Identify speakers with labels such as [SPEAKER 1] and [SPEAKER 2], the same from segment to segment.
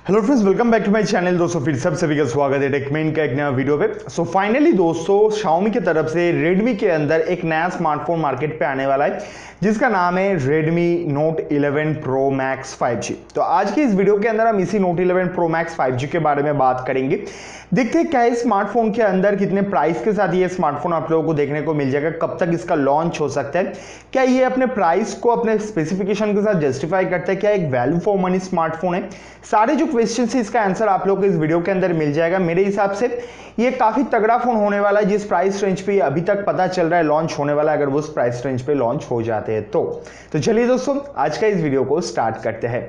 [SPEAKER 1] Hello friends, welcome back to my channel. दोस्तों फिर सब सभी का स्वागत है टेकमेंट का एक नया वीडियो पे। सो फाइनली दोस्तों Xiaomi की तरफ से Redmi के अंदर एक नया स्मार्टफोन मार्केट पे आने वाला है जिसका नाम है Redmi Note 11 Pro Max 5G। तो आज की इस वीडियो के अंदर हम इसी Note 11 Pro Max 5G के बारे में बात करेंगे। देखते हैं क्या इस स्मार्टफोन के अंदर कितने प्राइस के साथ ये स्मार्टफोन आप लोगों को देखने को मिल जाएगा, कब तक इसका लॉन्च हो सकता है, क्या ये अपने प्राइस को अपने स्पेसिफिकेशन के साथ जस्टिफाई करता है, क्या एक वैल्यू फॉर मनी स्मार्टफोन है। सारे जो क्वेश्चन है इसका आंसर आप लोगों को इस वीडियो के अंदर मिल जाएगा। मेरे हिसाब से ये काफी तगड़ा फोन होने वाला है जिस प्राइस रेंज पे अभी तक पता चल रहा है लॉन्च होने वाला है, अगर वो उस प्राइस रेंज पे लॉन्च हो जाते हैं तो चलिए दोस्तों आज का इस वीडियो को स्टार्ट करते हैं।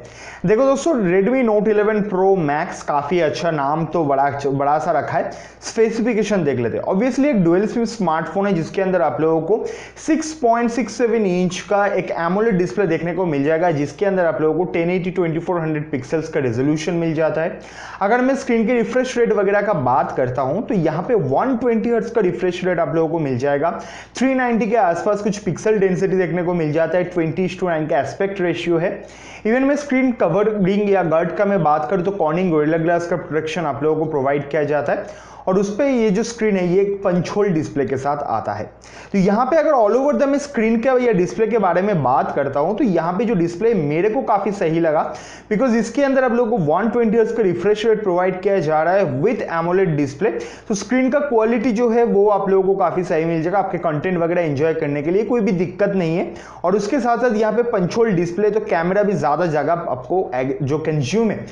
[SPEAKER 1] देखो दोस्तों, Redmi Note 11 Pro Max काफी अच्छा नाम तो बड़ा सा रखा है। स्पेसिफिकेशन देख लेते हैं। ऑब्वियसली एक डुअल सिम स्मार्टफोन है जिसके अंदर आप लोगों को 6.67 इंच का एक AMOLED डिस्प्ले देखने को मिल जाएगा जिसके अंदर आप लोगों को 1080 2400 पिक्सल्स का रेजोल्यूशन मिल जाता है। अगर मैं स्क्रीन के रिफ्रेश रेट वगैरह का बात करता हूं तो यहां पे 120 हर्ट्ज का रिफ्रेश रेट आप लोगों को मिल जाएगा। 390 के आसपास कुछ पिक्सल डेंसिटी देखने को मिल जाता है। 20:9 का एस्पेक्ट रेशियो है। इवन में स्क्रीन कवरिंग या गार्ड का मैं बात करूं तो कॉर्निंग गोरिल्ला ग्लास का प्रोटेक्शन आप लोगों को प्रोवाइड किया जाता है और उस पर ये जो स्क्रीन है ये एक पंच होल डिस्प्ले के साथ आता है। तो यहाँ पे अगर ऑल ओवर द मैं स्क्रीन के या डिस्प्ले के बारे में बात करता हूँ तो यहाँ पे जो डिस्प्ले मेरे को काफी सही लगा बिकॉज इसके अंदर आप लोगों को 120 हर्ट्ज का रिफ्रेश रेट प्रोवाइड किया जा रहा है विद AMOLED डिस्प्ले। तो स्क्रीन का क्वालिटी जो है वो आप लोगों को काफी सही मिल जाएगा आपके कंटेंट वगैरह एंजॉय करने के लिए, कोई भी दिक्कत नहीं है। और उसके साथ साथ यहाँ पे पंच होल डिस्प्ले, तो कैमरा भी ज्यादा जगह आपको जो कंज्यूम है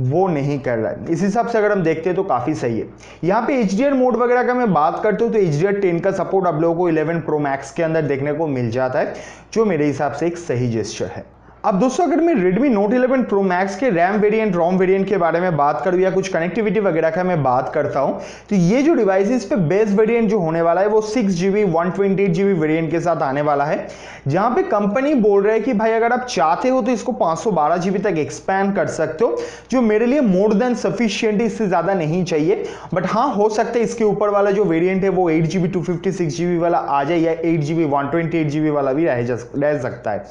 [SPEAKER 1] वो नहीं कर रहा है। इस हिसाब से अगर हम देखते हैं तो काफी सही है। यहाँ पे HDR मोड वगैरह का मैं बात करता हूँ तो HDR 10 का सपोर्ट आप लोगों को 11 Pro Max के अंदर देखने को मिल जाता है जो मेरे हिसाब से एक सही जेस्चर है। अब दोस्तों अगर मैं Redmi Note 11 Pro Max के रैम वेरिएंट रोम वेरिएंट के बारे में बात करूं या कुछ कनेक्टिविटी वगैरह का मैं बात करता हूं तो ये जो डिवाइस है इस पे बेस वेरिएंट जो होने वाला है वो 6GB 128GB वेरिएंट के साथ आने वाला है, जहां पे कंपनी बोल रहा है कि भाई अगर आप चाहते हो तो इसको 512GB तक एक्सपैंड कर सकते हो, जो मेरे लिए मोर देन सफिशिएंट, इससे ज्यादा नहीं चाहिए। बट हाँ, हो सकता है इसके ऊपर वाला जो वेरिएंट है वो 8GB 256GB वाला आ जाए या 8GB 128GB वाला भी रह सकता है।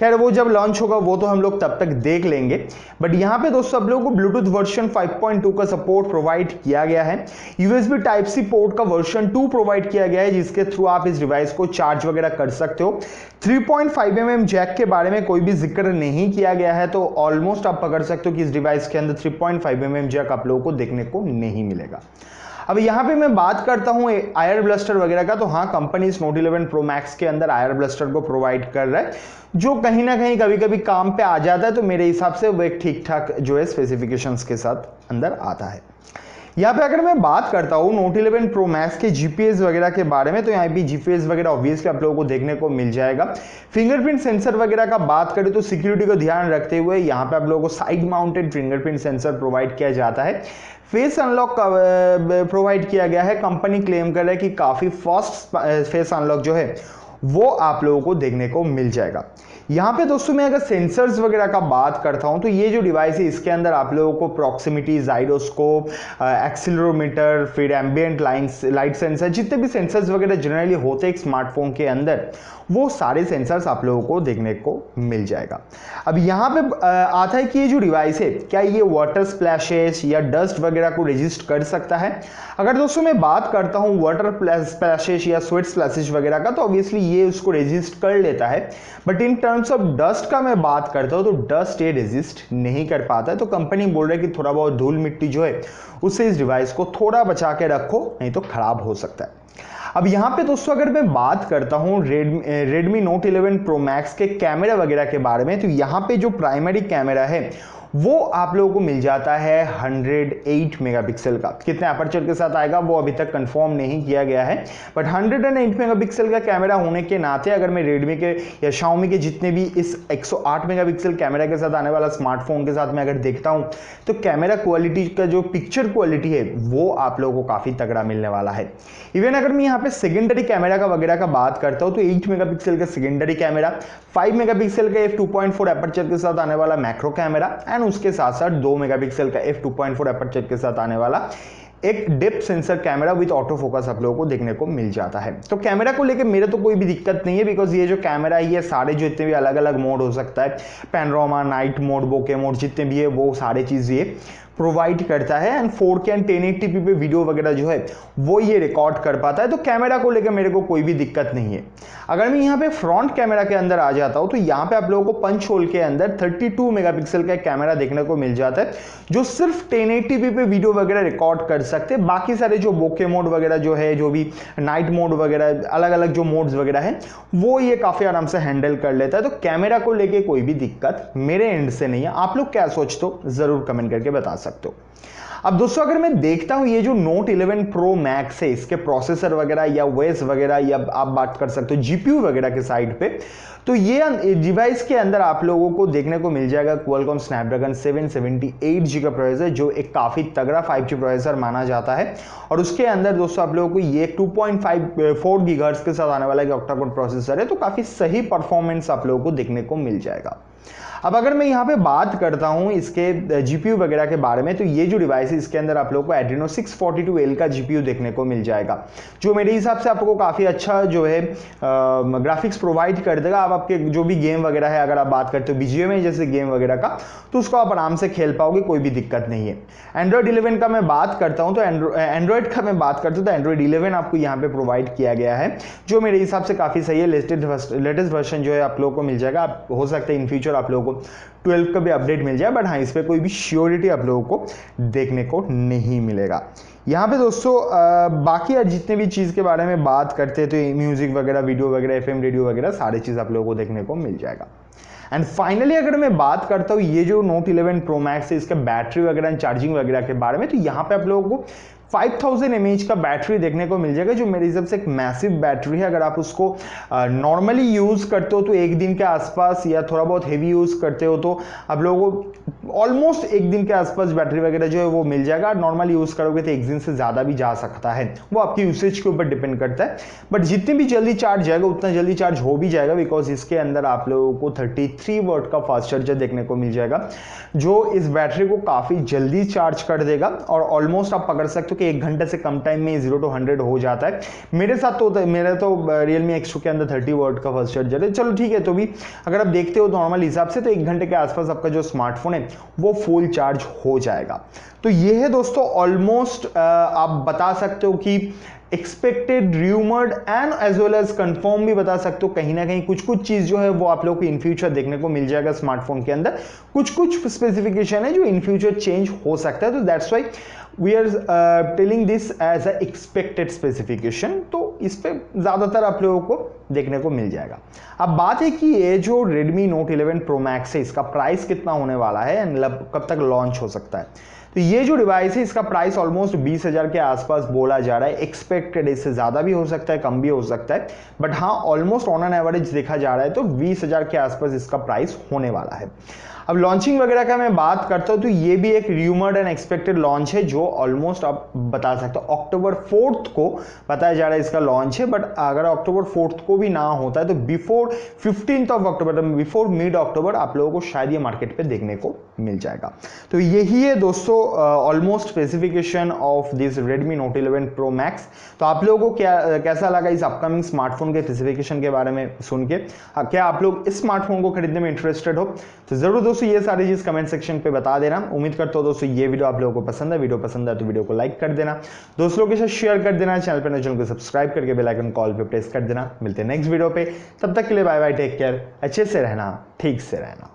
[SPEAKER 1] खैर वो जब लॉन्च होगा वो तो हम लोग तब तक देख लेंगे। बट यहाँ पे दोस्तों आप लोगों को ब्लूटूथ वर्जन 5.2 का सपोर्ट प्रोवाइड किया गया है। USB Type-C पोर्ट का वर्जन 2 प्रोवाइड किया गया है जिसके थ्रू आप इस डिवाइस को चार्ज वगैरह कर सकते हो। 3.5mm जैक के बारे में कोई भी जिक्र नहीं किया गया है, तो ऑलमोस्ट आप पकड़ सकते हो कि इस डिवाइस के अंदर 3.5mm जैक आप लोगों को देखने को नहीं मिलेगा। अब यहाँ पे मैं बात करता हूँ आयर ब्लस्टर वगैरह का, तो हाँ कंपनी इस Note 11 Pro Max के अंदर आयर ब्लस्टर को प्रोवाइड कर रहा है जो कहीं ना कहीं कभी कभी काम पे आ जाता है, तो मेरे हिसाब से वो एक ठीक ठाक जो है स्पेसिफिकेशंस के साथ अंदर आता है। यहाँ पे अगर मैं बात करता हूँ Note 11 Pro Max के GPS वगैरह के बारे में तो यहाँ पे GPS वगैरह ऑब्वियसली आप लोगों को देखने को मिल जाएगा। फिंगरप्रिंट सेंसर वगैरह का बात करें तो सिक्योरिटी को ध्यान रखते हुए यहाँ पे आप लोगों को side mounted fingerprint sensor provide किया जाता है। फेस अनलॉक प्रोवाइड किया गया है। कंपनी क्लेम कर रहा है कि काफी फास्ट फेस अनलॉक जो है वो आप लोगों को देखने को मिल जाएगा। यहाँ पे दोस्तों मैं अगर सेंसर्स वगैरह का बात करता हूँ तो ये जो डिवाइस है इसके अंदर आप लोगों को प्रॉक्सिमिटी, जाइरोस्कोप, एक्सीलरोमीटर, फिर एम्बिएंट लाइट सेंसर, जितने भी सेंसर्स वगैरह जनरली होते हैं एक स्मार्टफोन के अंदर, वो सारे सेंसर्स आप लोगों को देखने को मिल जाएगा। अब यहाँ पे आता है कि ये जो डिवाइस है क्या ये वाटर स्प्लैशेस या डस्ट वगैरह को रेजिस्ट कर सकता है। अगर दोस्तों मैं बात करता हूँ वाटर स्प्लैशेस या स्वेट स्प्लैशेस वगैरह का तो ऑब्वियसली ये उसको रेजिस्ट कर लेता है, but in terms of dust का मैं बात करता हूँ तो डस्ट ये रेजिस्ट नहीं कर पाता है। तो कंपनी बोल रही है कि थोड़ा बहुत धूल मिट्टी जो है उससे इस डिवाइस को थोड़ा बचा के रखो, नहीं तो खराब हो सकता है। अब यहाँ पे दोस्तों अगर मैं बात करता हूँ Redmi Note 11 Pro Max के कैमरा वगैरह के बारे में तो यहाँ पे जो प्राइमरी कैमरा है वो आप लोगों को मिल जाता है 108 मेगापिक्सल का। कितने अपर्चर के साथ आएगा वो अभी तक कंफर्म नहीं किया गया है, बट 108 मेगापिक्सल का कैमरा होने के नाते अगर मैं Redmi के या Xiaomi के जितने भी इस 108 मेगापिक्सल कैमरा के साथ आने वाला स्मार्टफोन के साथ मैं अगर देखता हूं तो कैमरा क्वालिटी का जो पिक्चर क्वालिटी है वो आप लोगों को काफी तगड़ा मिलने वाला है। इवन अगर मैं यहाँ पे सेकेंडरी कैमरा का वगैरह का बात करता हूँ तो 8 मेगापिक्सल का सेकेंडरी कैमरा, 5 मेगापिक्सल का f2.4 एपर्चर के साथ आने वाला मैक्रो कैमरा एंड उसके साथ साथ 2 मेगापिक्सल का f2.4 एपर्चर के साथ आने वाला एक depth sensor camera with auto focus आप लोगों को देखने को मिल जाता है। तो कैमरा को लेकर मेरे तो कोई भी दिक्कत नहीं है, बिकॉज ये जो कैमरा है ये सारे जो इतने भी अलग अलग मोड हो सकता है, पैनोरामा, नाइट मोड, बोके मोड, जितने भी है वो सारे चीज़ ये प्रोवाइड करता है। एंड 4K एंड 1080p पे वीडियो वगैरह जो है वो ये रिकॉर्ड कर पाता है। तो कैमरा को लेकर मेरे को कोई भी दिक्कत नहीं है। अगर मैं यहाँ पे फ्रंट कैमरा के अंदर आ जाता हूँ तो यहाँ पे आप लोगों को पंच होल के अंदर 32 मेगापिक्सल का कैमरा देखने को मिल जाता है, जो सिर्फ 1080p पे वीडियो वगैरह रिकॉर्ड कर सकते हैं। बाकी सारे जो बोके मोड वगैरह जो है, जो भी नाइट मोड वगैरह, अलग अलग जो मोड्स वगैरह है वो ये काफ़ी आराम से हैंडल कर लेता है। तो कैमरा को लेके कोई भी दिक्कत मेरे एंड से नहीं है। आप लोग क्या सोचते हो ज़रूर कमेंट करके बता सकते हो। अब दोस्तों अगर मैं देखता हूं ये जो Note 11 Pro Max है, इसके प्रोसेसर वगैरह या OS वगैरह या आप बात कर सकते हो GPU वगैरह के साइड पे, तो ये डिवाइस के अंदर आप लोगों को देखने को मिल जाएगा Qualcomm Snapdragon 778G का प्रोसेसर, जो एक काफ़ी तगड़ा 5G प्रोसेसर माना जाता है। और उसके अंदर दोस्तों आप लोगों को ये 2.54 गीगाहर्ट्ज़ के साथ आने वाला एक ऑक्टा कोर प्रोसेसर है, तो काफ़ी सही परफॉर्मेंस आप लोगों को देखने को मिल जाएगा। अब अगर मैं यहाँ पे बात करता हूँ इसके GPU वगैरह के बारे में, तो ये जो डिवाइस है इसके अंदर आप लोगों को Adreno 642L का GPU देखने को मिल जाएगा, जो मेरे हिसाब से आपको काफ़ी अच्छा जो है ग्राफिक्स प्रोवाइड कर देगा। आप आपके जो भी गेम वगैरह है, अगर आप बात करते हो BGMI जैसे गेम वगैरह का, तो उसको आप आराम से खेल पाओगे, कोई भी दिक्कत नहीं है। Android 11 का मैं बात करता हूँ तो एंड्रॉयड का मैं बात करता हूँ तो Android 11 आपको यहाँ पे प्रोवाइड किया गया है, जो मेरे हिसाब से काफ़ी सही है। लेटेस्ट वर्जन जो है आप लोगों को मिल जाएगा। हो सकता है इन फ्यूचर आप लोगों को 12 का भी अपडेट मिल जाए, बट हाँ इस पर कोई भी श्योरिटी आप लोगों को देखने को नहीं मिलेगा। यहाँ पे दोस्तों बाकी जितने भी चीज़ के बारे में बात करते हैं तो म्यूजिक वगैरह, वीडियो वगैरह, FM रेडियो वगैरह सारी चीज़ आप लोगों को देखने को मिल जाएगा। एंड फाइनली अगर मैं बात करता हूँ ये जो Note 11 Pro Max है, इसके बैटरी वगैरह एंड चार्जिंग वगैरह के बारे में, तो यहाँ पे आप लोगों को 5000 mAh का बैटरी देखने को मिल जाएगा, जो मेरे हिसाब से एक मैसिव बैटरी है। अगर आप उसको नॉर्मली यूज़ करते हो तो एक दिन के आसपास, या थोड़ा बहुत हेवी यूज़ करते हो तो आप लोगों को ऑलमोस्ट एक दिन के आसपास बैटरी वगैरह जो है वो मिल जाएगा। नॉर्मली यूज़ करोगे तो एक दिन से ज़्यादा भी जा सकता है, वो आपकी यूसेज के ऊपर डिपेंड करता है। बट जितनी भी जल्दी चार्ज जाएगा उतना जल्दी चार्ज हो भी जाएगा, बिकॉज इसके अंदर आप लोगों को 33 वाट का फास्ट चार्जर देखने को मिल जाएगा, जो इस बैटरी को काफ़ी जल्दी चार्ज कर देगा। और ऑलमोस्ट आप पकड़ सकते हो कि 1 घंटे से कम टाइम में 0 to 100 हो जाता है। मेरे साथ तो होता है, मेरा तो Realme X2 के अंदर 30 वाट का फास्ट चार्जर है। चलो ठीक है, तो भी अगर आप देखते हो तो नॉर्मल हिसाब से तो 1 घंटे के आसपास आपका जो स्मार्टफोन है वो फुल चार्ज हो जाएगा। तो ये है दोस्तों ऑलमोस्ट आप बता सकते हो कि expected, rumoured and as well as confirm भी बता सकते हो। कहीं ना कहीं कुछ कुछ चीज़ जो है वो आप लोगों को इन फ्यूचर देखने को मिल जाएगा स्मार्टफोन के अंदर। कुछ कुछ स्पेसिफिकेशन है जो इन फ्यूचर चेंज हो सकता है, तो that's why we are telling this as a expected specification. तो इस पे ज़्यादातर आप लोगों को देखने को मिल जाएगा। अब बात है कि ये जो Redmi Note 11 Pro Max है, इसका प्राइस कितना होने वाला है एंड कब तक लॉन्च हो सकता है। तो ये जो डिवाइस है इसका प्राइस ऑलमोस्ट 20,000 के आसपास बोला जा रहा है। एक्सपेक्टेड इससे ज़्यादा भी हो सकता है, कम भी हो सकता है, बट हाँ ऑलमोस्ट ऑन एन एवरेज देखा जा रहा है तो 20,000 के आसपास इसका प्राइस होने वाला है। अब लॉन्चिंग वगैरह का मैं बात करता हूँ तो ये भी एक रूमर्ड एंड एक्सपेक्टेड लॉन्च है, जो ऑलमोस्ट आप बता सकते हो अक्टूबर 4 को बताया जा रहा है इसका लॉन्च है। बट अगर अक्टूबर 4 को भी ना होता है तो before 15th of October, before mid October आप लोगों को शायद ये मार्केट पे देखने को मिल जाएगा। तो यही है दोस्तों almost specification of this Redmi Note 11 Pro Max। तो आप लोगों को कैसा लगा इस अपकमिंग स्मार्टफोन के स्पेसिफिकेशन के बारे में सुन के? क्या आप लोग इस स्मार्टफोन को खरीदने में इंटरेस्टेड हो? तो जरूर दोस्तों ये सारी चीज कमेंट सेक्शन पे बता देना। उम्मीद करता हूं दोस्तों ये वीडियो आप लोगों को पसंद है। वीडियो पसंद है तो वीडियो को लाइक कर देना, दोस्तों के साथ शेयर कर देना, चैनल को सब्सक्राइब करके बेल आइकन कॉल पे प्रेस कर देना। मिलते हैं नेक्स्ट वीडियो पे, तब तक के लिए बाय बाय, टेक केयर, अच्छे से रहना, ठीक से रहना।